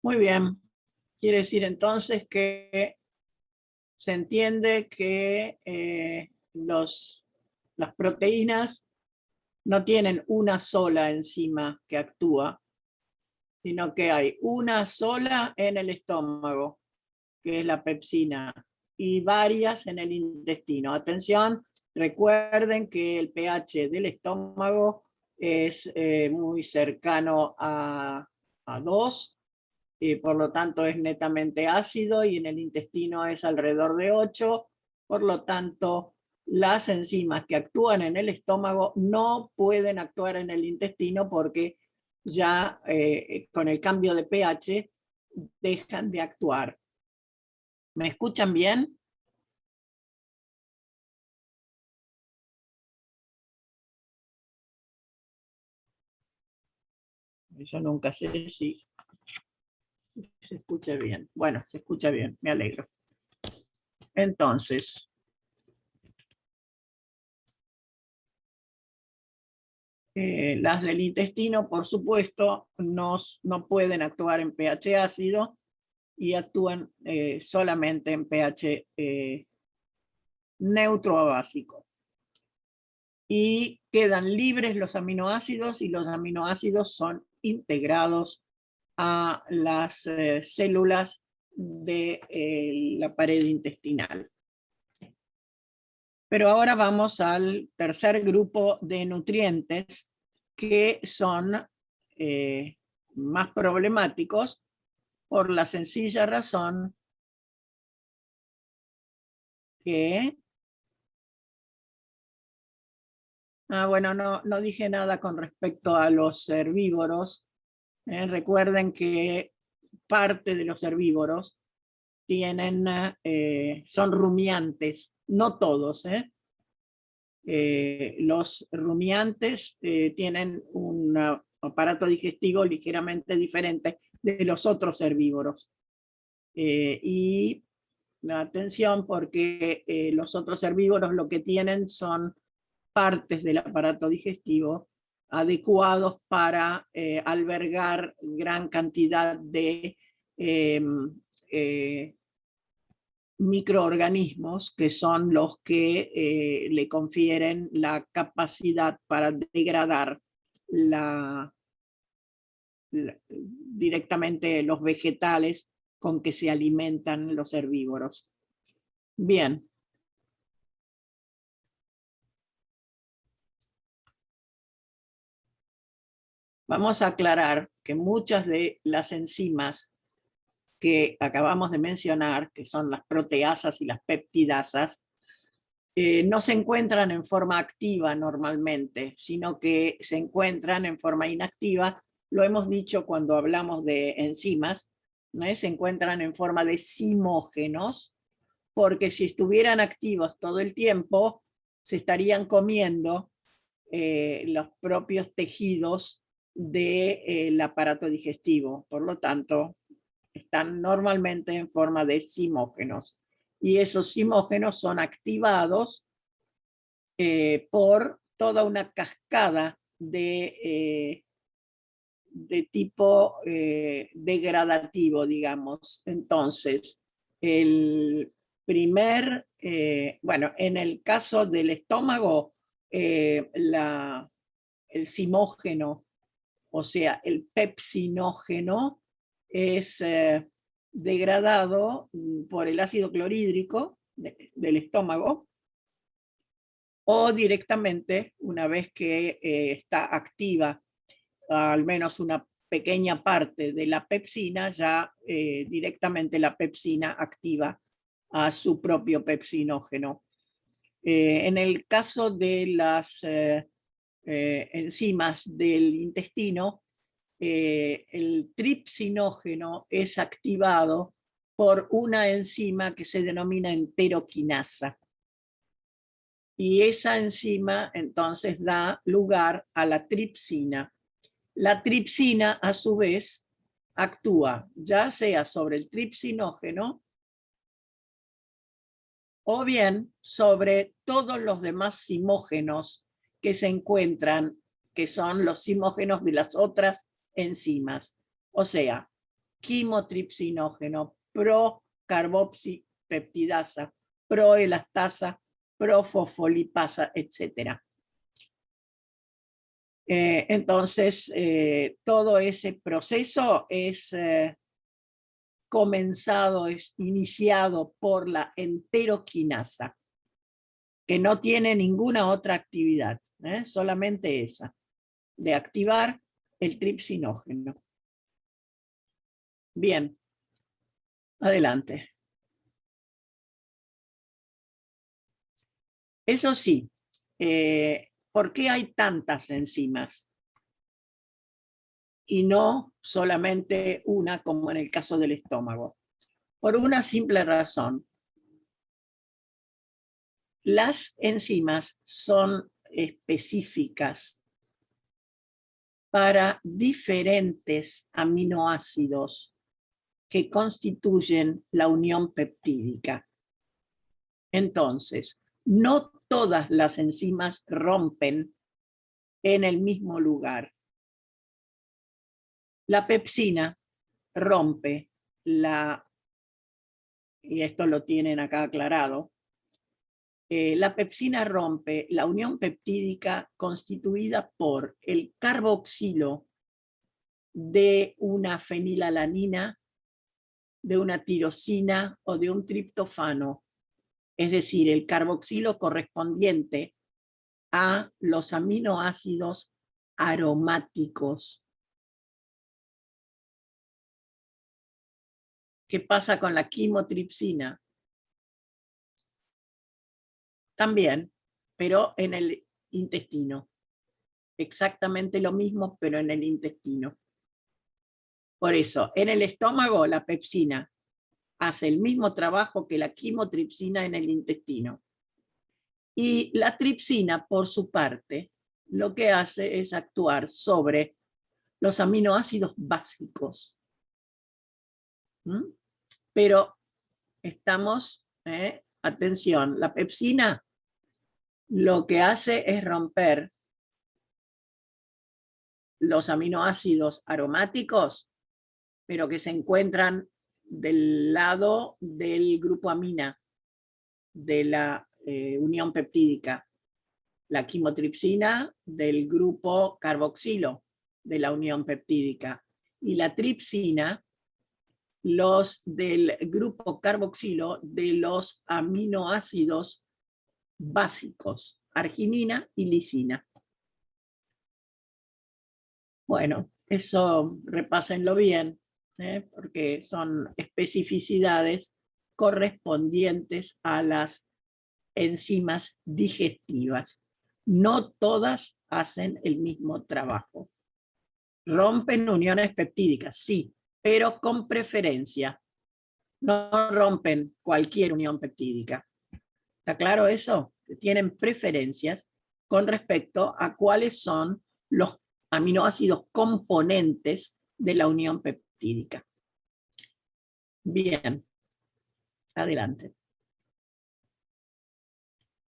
Muy bien. Quiere decir entonces que se entiende que las proteínas no tienen una sola enzima que actúa, sino que hay una sola en el estómago, que es la pepsina, y varias en el intestino. Atención, recuerden que el pH del estómago es muy cercano a 2, y por lo tanto es netamente ácido, y en el intestino es alrededor de 8, por lo tanto las enzimas que actúan en el estómago no pueden actuar en el intestino porque ya con el cambio de pH dejan de actuar. ¿Me escuchan bien? Yo nunca sé si se escucha bien. Bueno, se escucha bien, me alegro. Entonces, las del intestino, por supuesto, no pueden actuar en pH ácido y actúan solamente en pH neutro o básico. Y quedan libres los aminoácidos, y los aminoácidos son integrados a las células de la pared intestinal. Pero ahora vamos al tercer grupo de nutrientes que son más problemáticos por la sencilla razón que... bueno, no dije nada con respecto a los herbívoros. Recuerden que parte de los herbívoros son rumiantes, no todos. Los rumiantes tienen un aparato digestivo ligeramente diferente de los otros herbívoros. Y atención, porque los otros herbívoros lo que tienen son partes del aparato digestivo adecuados para albergar gran cantidad de microorganismos, que son los que le confieren la capacidad para degradar directamente los vegetales con que se alimentan los herbívoros. Bien. Vamos a aclarar que muchas de las enzimas que acabamos de mencionar, que son las proteasas y las peptidasas, no se encuentran en forma activa normalmente, sino que se encuentran en forma inactiva. Lo hemos dicho cuando hablamos de enzimas, ¿no? Se encuentran en forma de zimógenos, porque si estuvieran activos todo el tiempo, se estarían comiendo los propios tejidos del aparato digestivo. Por lo tanto, están normalmente en forma de zimógenos. Y esos zimógenos son activados por toda una cascada de tipo degradativo, digamos. Entonces, el primer, bueno, en el caso del estómago, el zimógeno, o sea, el pepsinógeno, es degradado por el ácido clorhídrico del estómago, o directamente, una vez que está activa al menos una pequeña parte de la pepsina, ya directamente la pepsina activa a su propio pepsinógeno. En el caso de las enzimas del intestino, el tripsinógeno es activado por una enzima que se denomina enteroquinasa. Y esa enzima entonces da lugar a la tripsina. La tripsina, a su vez, actúa ya sea sobre el tripsinógeno o bien sobre todos los demás zimógenos que se encuentran, que son los zimógenos de las otras enzimas. O sea, quimotripsinógeno, procarboxipeptidasa, proelastasa, profosfolipasa, etc. Entonces, todo ese proceso es comenzado, es iniciado por la enteroquinasa, que no tiene ninguna otra actividad, solamente esa, de activar el tripsinógeno. Bien, adelante. Eso sí, ¿por qué hay tantas enzimas? Y no solamente una, como en el caso del estómago. Por una simple razón. Las enzimas son específicas para diferentes aminoácidos que constituyen la unión peptídica. Entonces, no todas las enzimas rompen en el mismo lugar. La pepsina rompe y esto lo tienen acá aclarado, la pepsina rompe la unión peptídica constituida por el carboxilo de una fenilalanina, de una tirosina o de un triptofano, es decir, el carboxilo correspondiente a los aminoácidos aromáticos. ¿Qué pasa con la quimotripsina? También, pero en el intestino. Exactamente lo mismo, pero en el intestino. Por eso, en el estómago, la pepsina hace el mismo trabajo que la quimotripsina en el intestino. Y la tripsina, por su parte, lo que hace es actuar sobre los aminoácidos básicos. Pero estamos, atención, la pepsina lo que hace es romper los aminoácidos aromáticos, pero que se encuentran del lado del grupo amina de la unión peptídica. La quimotripsina del grupo carboxilo de la unión peptídica. Y la tripsina, los del grupo carboxilo de los aminoácidos básicos, arginina y lisina. Bueno, eso repásenlo bien, porque son especificidades correspondientes a las enzimas digestivas. No todas hacen el mismo trabajo. Rompen uniones peptídicas, sí, pero con preferencia. No rompen cualquier unión peptídica. ¿Está claro eso? Tienen preferencias con respecto a cuáles son los aminoácidos componentes de la unión peptídica. Bien, adelante.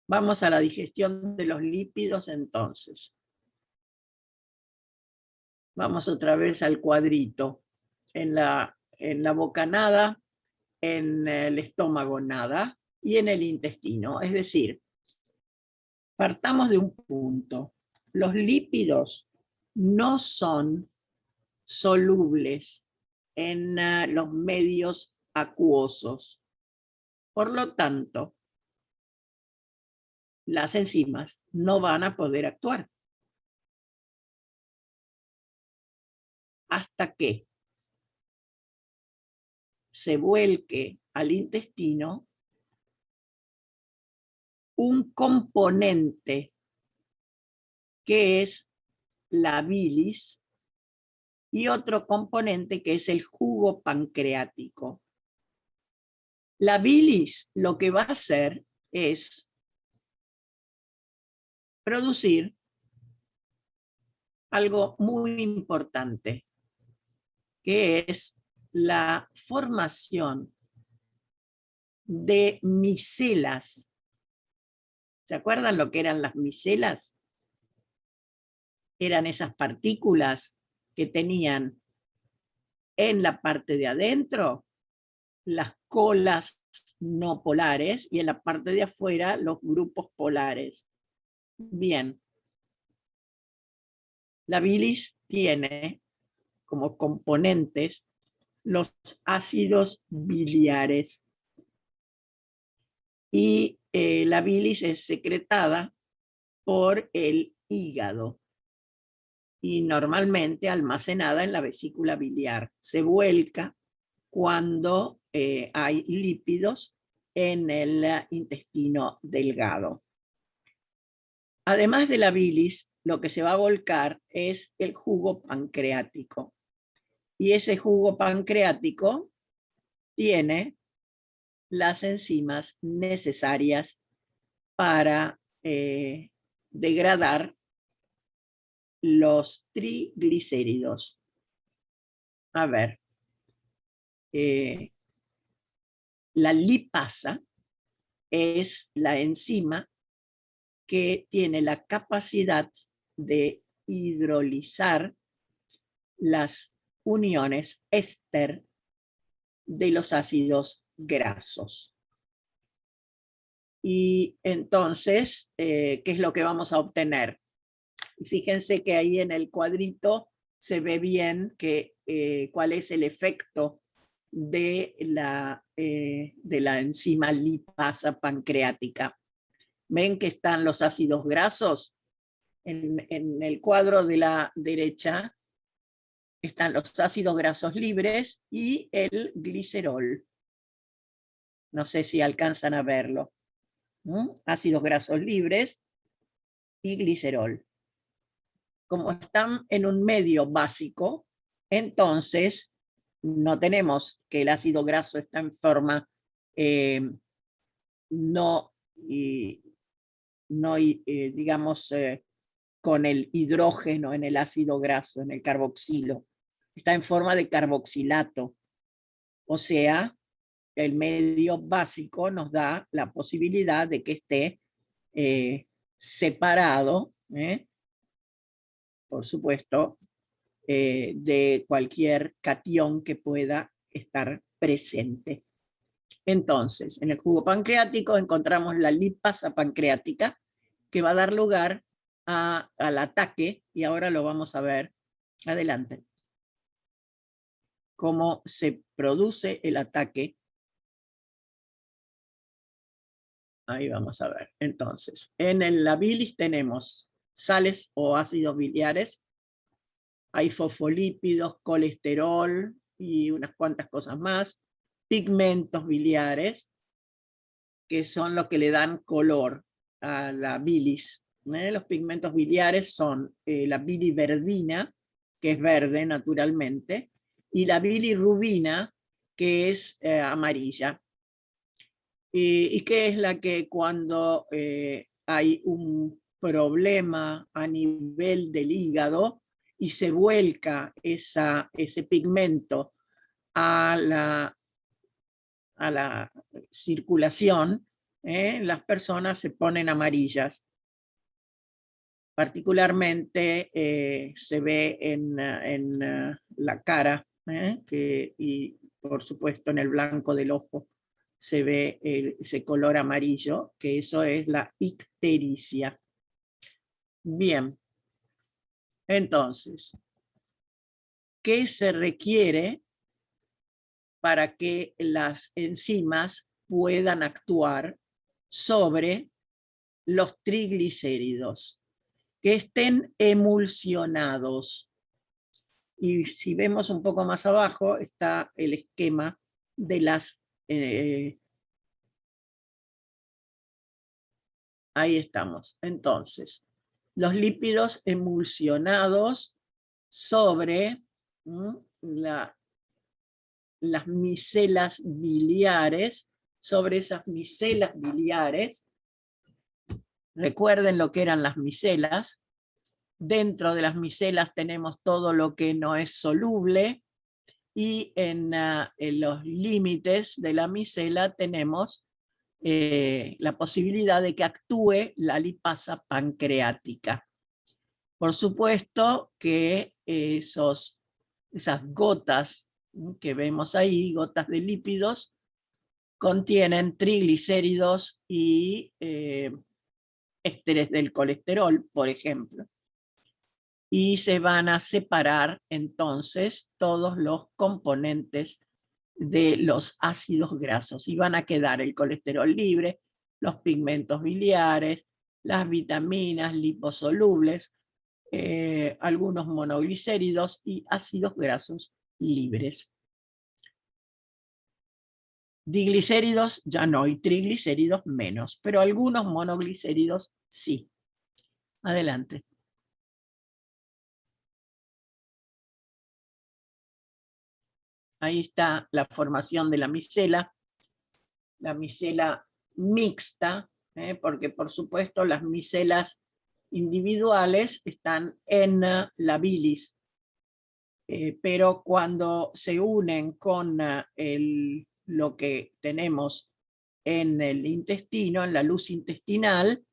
Vamos a la digestión de los lípidos entonces. Vamos otra vez al cuadrito. En la boca nada, en el estómago nada y en el intestino. Es decir, partamos de un punto. Los lípidos no son solubles en los medios acuosos. Por lo tanto, las enzimas no van a poder actuar hasta que se vuelque al intestino un componente que es la bilis y otro componente que es el jugo pancreático. La bilis lo que va a hacer es producir algo muy importante, que es la formación de micelas. ¿Se acuerdan lo que eran las micelas? Eran esas partículas que tenían en la parte de adentro las colas no polares y en la parte de afuera los grupos polares. Bien. La bilis tiene como componentes los ácidos biliares y la bilis es secretada por el hígado y normalmente almacenada en la vesícula biliar. Se vuelca cuando hay lípidos en el intestino delgado. Además de la bilis, lo que se va a volcar es el jugo pancreático. Y ese jugo pancreático tiene las enzimas necesarias para degradar los triglicéridos. A ver, la lipasa es la enzima que tiene la capacidad de hidrolizar las uniones éster de los ácidos grasos. Y entonces, ¿qué es lo que vamos a obtener? Fíjense que ahí en el cuadrito se ve bien que, cuál es el efecto de la enzima lipasa pancreática. ¿Ven que están los ácidos grasos? En el cuadro de la derecha están los ácidos grasos libres y el glicerol. No sé si alcanzan a verlo. Ácidos grasos libres y glicerol. Como están en un medio básico, entonces no tenemos que el ácido graso está en forma digamos, con el hidrógeno en el ácido graso, en el carboxilo. Está en forma de carboxilato. O sea, el medio básico nos da la posibilidad de que esté separado, por supuesto, de cualquier catión que pueda estar presente. Entonces, en el jugo pancreático encontramos la lipasa pancreática, que va a dar lugar al ataque, y ahora lo vamos a ver. Adelante. Cómo se produce el ataque. Ahí vamos a ver. Entonces, en la bilis tenemos sales o ácidos biliares, hay fosfolípidos, colesterol y unas cuantas cosas más, pigmentos biliares, que son los que le dan color a la bilis. Los pigmentos biliares son la biliverdina, que es verde naturalmente, y la bilirrubina, que es amarilla. Y que es la que cuando hay un problema a nivel del hígado y se vuelca ese pigmento a la circulación, las personas se ponen amarillas. Particularmente se ve en la cara, y por supuesto en el blanco del ojo se ve ese color amarillo, que eso es la ictericia. Bien, entonces, ¿qué se requiere para que las enzimas puedan actuar sobre los triglicéridos? Que estén emulsionados. Y si vemos un poco más abajo, está el esquema de las... ahí estamos. Entonces, los lípidos emulsionados sobre las micelas biliares, sobre esas micelas biliares. Recuerden lo que eran las micelas. Dentro de las micelas tenemos todo lo que no es soluble, y en los límites de la micela tenemos la posibilidad de que actúe la lipasa pancreática. Por supuesto que esas gotas que vemos ahí, gotas de lípidos, contienen triglicéridos y ésteres del colesterol, por ejemplo. Y se van a separar entonces todos los componentes de los ácidos grasos y van a quedar el colesterol libre, los pigmentos biliares, las vitaminas liposolubles, algunos monoglicéridos y ácidos grasos libres. Diglicéridos ya no, y triglicéridos menos, pero algunos monoglicéridos sí. Adelante. Ahí está la formación de la micela mixta, porque por supuesto las micelas individuales están en la bilis, pero cuando se unen con lo que tenemos en el intestino, en la luz intestinal,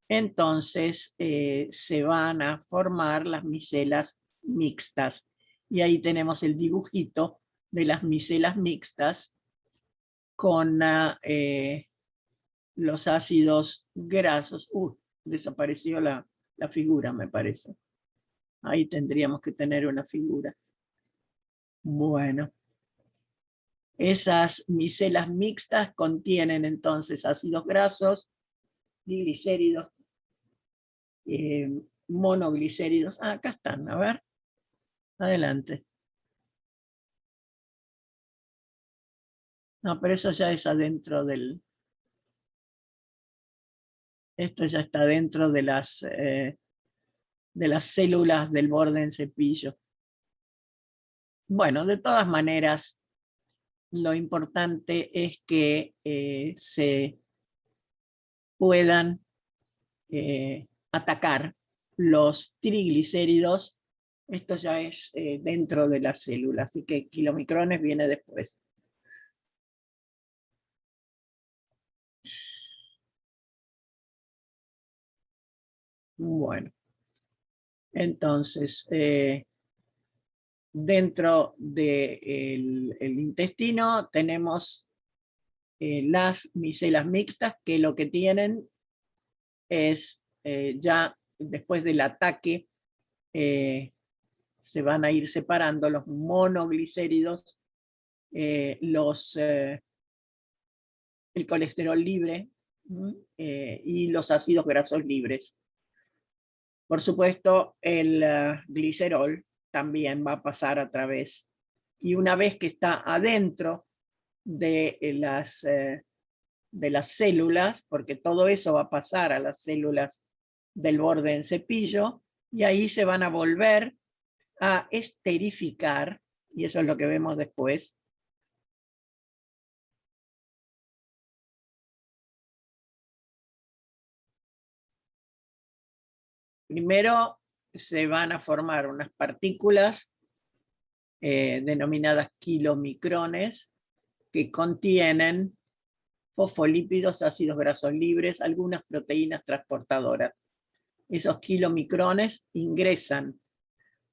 entonces se van a formar las micelas mixtas. Y ahí tenemos el dibujito de las micelas mixtas con los ácidos grasos. Desapareció la figura, me parece. Ahí tendríamos que tener una figura. Bueno. Esas micelas mixtas contienen entonces ácidos grasos, diglicéridos, monoglicéridos. Acá están, a ver. Adelante. No, pero eso ya es adentro del... Esto ya está dentro de las células del borde en cepillo. Bueno, de todas maneras, lo importante es que se puedan atacar los triglicéridos. Esto ya es dentro de la célula, así que kilomicrones viene después. Bueno, entonces, dentro del intestino tenemos las micelas mixtas, que lo que tienen es ya después del ataque se van a ir separando los monoglicéridos, el colesterol libre y los ácidos grasos libres. Por supuesto, el glicerol también va a pasar a través, y una vez que está adentro de las células, porque todo eso va a pasar a las células del borde en cepillo, y ahí se van a volver a esterificar, y eso es lo que vemos después. Primero se van a formar unas partículas denominadas kilomicrones, que contienen fosfolípidos, ácidos grasos libres, algunas proteínas transportadoras. Esos kilomicrones ingresan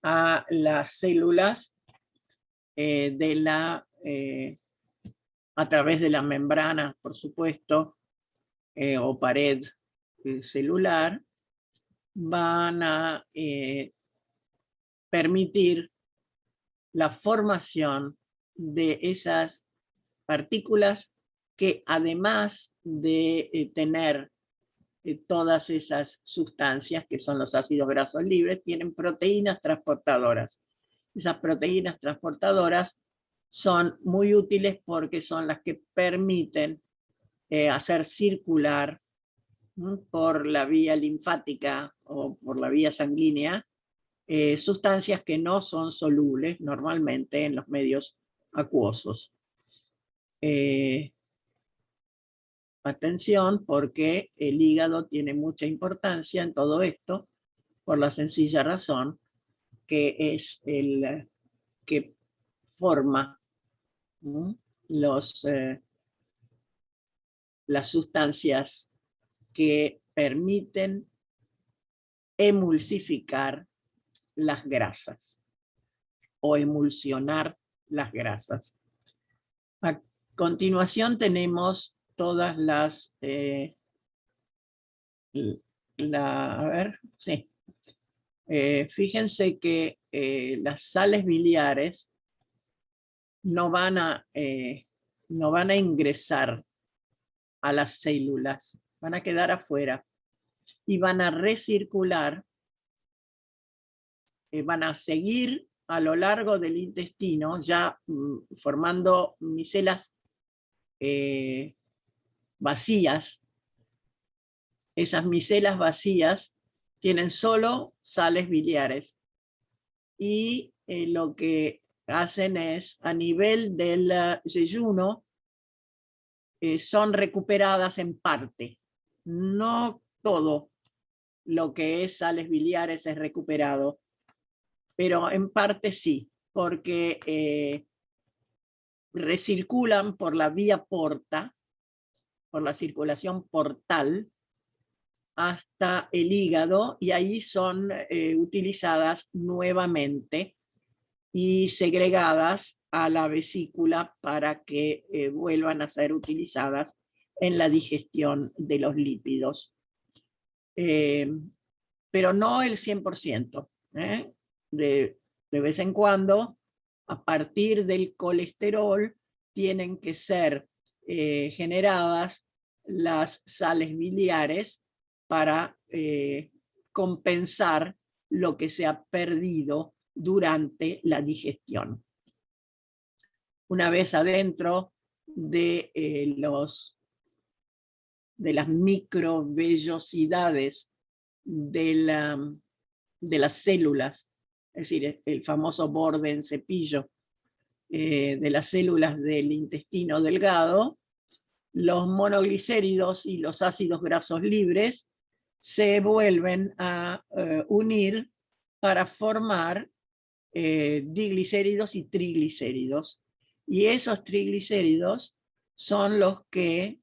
a las células a través de la membrana, por supuesto, o pared celular, van a permitir la formación de esas partículas que, además de tener todas esas sustancias que son los ácidos grasos libres, tienen proteínas transportadoras. Esas proteínas transportadoras son muy útiles porque son las que permiten hacer circular por la vía linfática o por la vía sanguínea sustancias que no son solubles normalmente en los medios acuosos. Atención, porque el hígado tiene mucha importancia en todo esto, por la sencilla razón que es el que forma las sustancias que permiten emulsificar las grasas o emulsionar las grasas. A continuación tenemos todas las, fíjense que las sales biliares no van a ingresar a las células, van a quedar afuera y van a recircular, van a seguir a lo largo del intestino, ya formando micelas vacías. Esas micelas vacías tienen solo sales biliares y lo que hacen es, a nivel del yeyuno, son recuperadas en parte. No todo lo que es sales biliares es recuperado, pero en parte sí, porque recirculan por la vía porta, por la circulación portal, hasta el hígado, y ahí son utilizadas nuevamente y segregadas a la vesícula para que vuelvan a ser utilizadas en la digestión de los lípidos. Pero no el 100%. De vez en cuando, a partir del colesterol, tienen que ser generadas las sales biliares para compensar lo que se ha perdido durante la digestión. Una vez adentro de las microvellosidades de las células, es decir, el famoso borde en cepillo de las células del intestino delgado, los monoglicéridos y los ácidos grasos libres se vuelven a unir para formar diglicéridos y triglicéridos. Y esos triglicéridos son los que,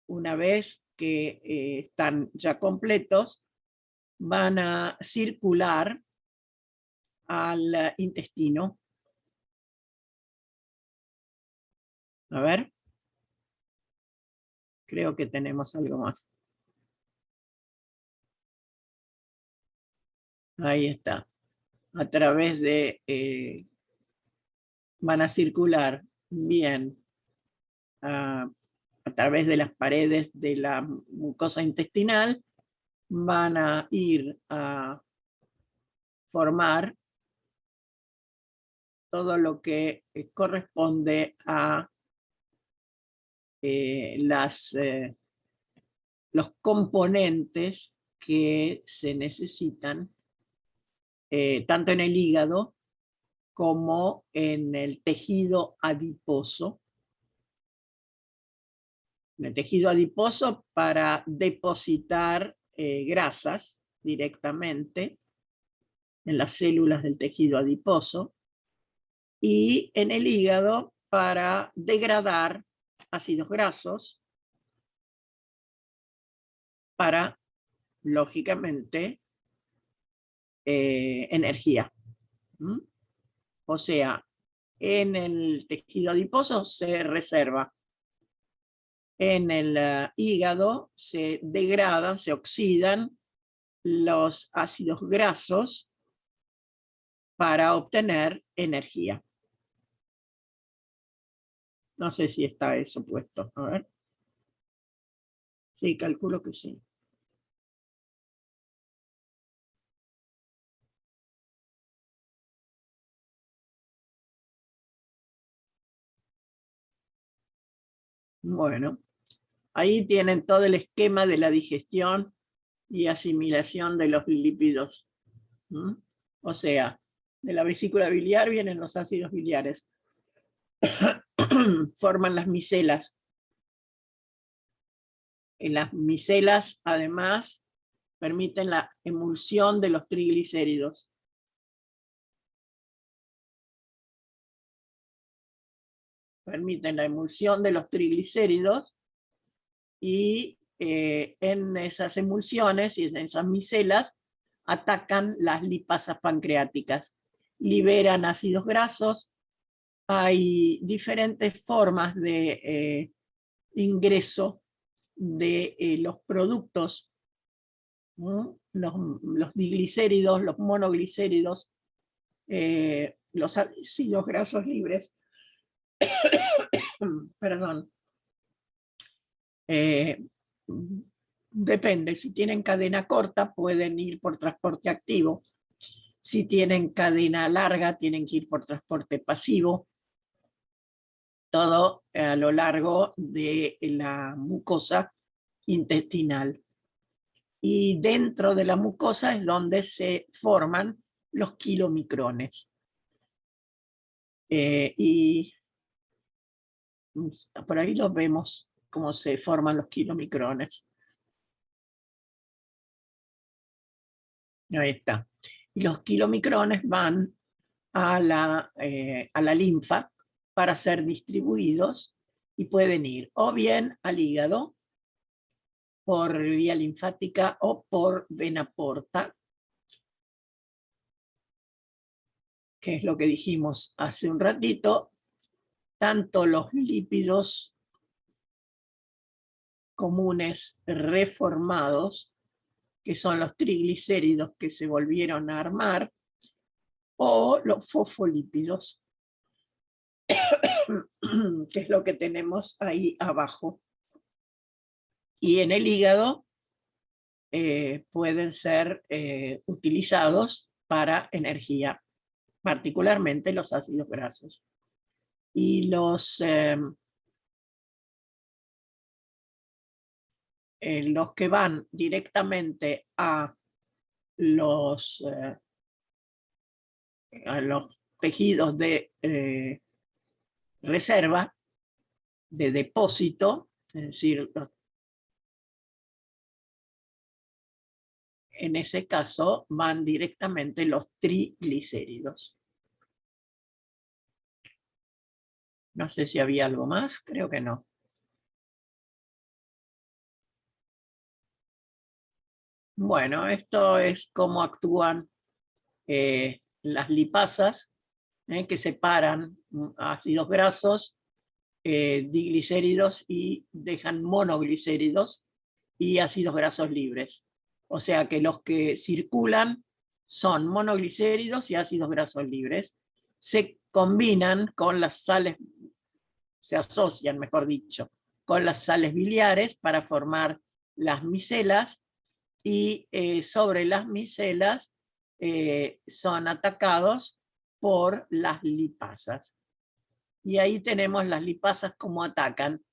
una vez que están ya completos, van a circular al intestino. A ver. Creo que tenemos algo más. Ahí está. A través de... van a circular bien a través de las paredes de la mucosa intestinal, van a ir a formar todo lo que corresponde a los componentes que se necesitan tanto en el hígado como en el tejido adiposo. En el tejido adiposo para depositar grasas directamente en las células del tejido adiposo, y en el hígado para degradar ácidos grasos para, lógicamente, energía. O sea, en el tejido adiposo se reserva, en el hígado se degradan, se oxidan los ácidos grasos para obtener energía. No sé si está eso puesto. A ver. Sí, calculo que sí. Bueno, ahí tienen todo el esquema de la digestión y asimilación de los lípidos. O sea, de la vesícula biliar vienen los ácidos biliares. Forman las micelas. En las micelas, además, permiten la emulsión de los triglicéridos. Permiten la emulsión de los triglicéridos y en esas emulsiones y en esas micelas atacan las lipasas pancreáticas. Liberan ácidos grasos hay diferentes formas de ingreso de los productos, ¿no? Los diglicéridos, los monoglicéridos, los ácidos grasos libres, perdón, depende, si tienen cadena corta pueden ir por transporte activo, si tienen cadena larga tienen que ir por transporte pasivo, todo a lo largo de la mucosa intestinal. Y dentro de la mucosa es donde se forman los kilomicrones. Y por ahí los vemos cómo se forman los kilomicrones. Ahí está. Y los kilomicrones van a la linfa para ser distribuidos y pueden ir o bien al hígado por vía linfática o por vena porta, que es lo que dijimos hace un ratito. Tanto los lípidos comunes reformados, que son los triglicéridos que se volvieron a armar, o los fosfolípidos, que es lo que tenemos ahí abajo. Y en el hígado pueden ser utilizados para energía, particularmente los ácidos grasos. Y los que van directamente a los tejidos de reserva, de depósito, es decir, en ese caso van directamente los triglicéridos. No sé si había algo más, creo que no. Bueno, esto es cómo actúan las lipasas, que separan ácidos grasos, diglicéridos y dejan monoglicéridos y ácidos grasos libres. O sea que los que circulan son monoglicéridos y ácidos grasos libres. Se combinan con las sales, se asocian, mejor dicho, con las sales biliares para formar las micelas y sobre las micelas son atacados por las lipasas. Y ahí tenemos las lipasas como atacan.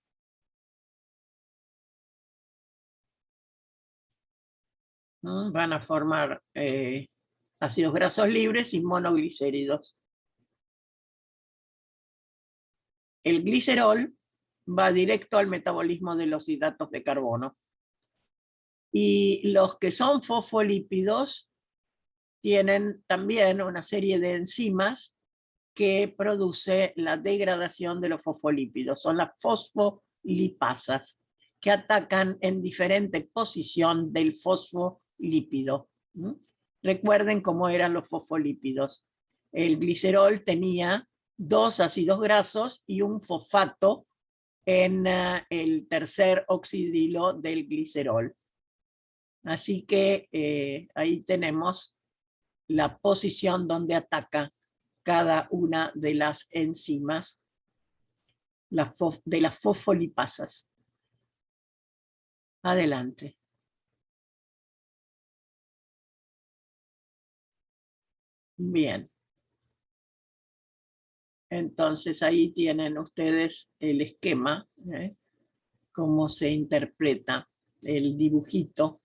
Van a formar ácidos grasos libres y monoglicéridos. El glicerol va directo al metabolismo de los hidratos de carbono. Y los que son fosfolípidos tienen también una serie de enzimas que produce la degradación de los fosfolípidos. Son las fosfolipasas, que atacan en diferente posición del fosfolípido. Recuerden cómo eran los fosfolípidos. El glicerol tenía 2 ácidos grasos y un fosfato en el tercer oxidilo del glicerol. Así que ahí tenemos la posición donde ataca cada una de las enzimas de las fosfolipasas. Adelante. Bien. Entonces ahí tienen ustedes el esquema, cómo se interpreta el dibujito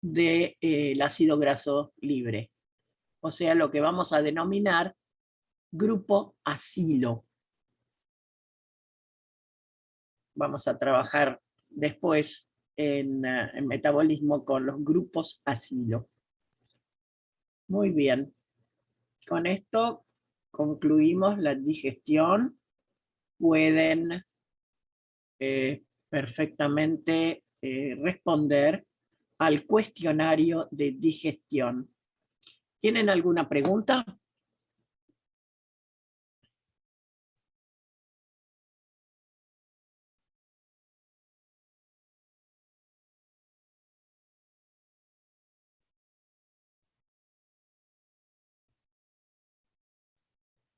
del ácido graso libre. O sea, lo que vamos a denominar grupo acilo. Vamos a trabajar después en metabolismo con los grupos acilo. Muy bien. Con esto concluimos la digestión. Pueden perfectamente responder al cuestionario de digestión. ¿Tienen alguna pregunta?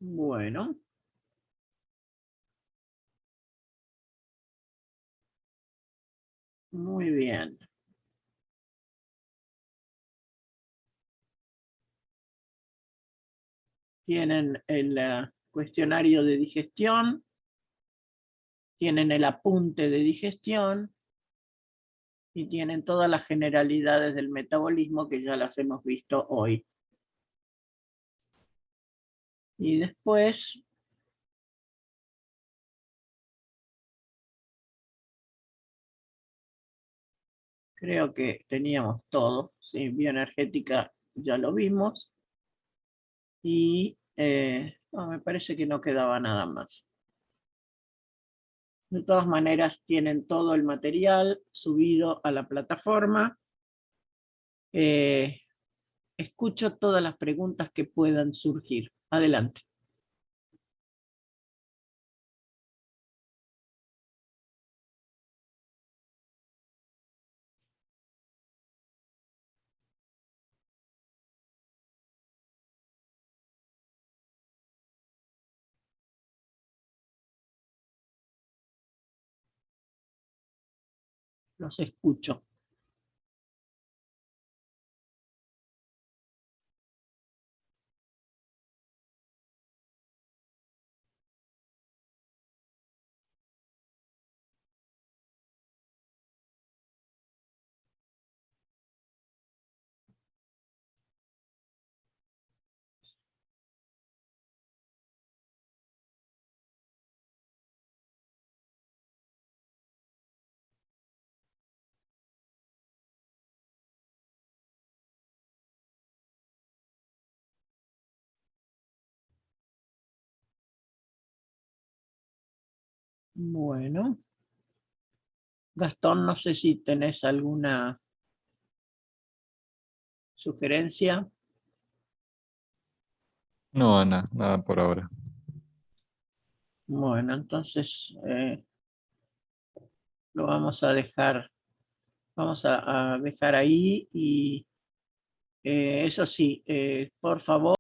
Bueno. Muy bien. Tienen el cuestionario de digestión, tienen el apunte de digestión y tienen todas las generalidades del metabolismo que ya las hemos visto hoy. Y después creo que teníamos todo. Sí, bioenergética ya lo vimos. Y no, me parece que no quedaba nada más. De todas maneras, tienen todo el material subido a la plataforma. Escucho todas las preguntas que puedan surgir. Adelante. Los escucho. Bueno. Gastón, no sé si tenés alguna sugerencia. No, Ana, nada por ahora. Bueno, entonces lo vamos a dejar. Vamos a dejar ahí y eso sí, por favor.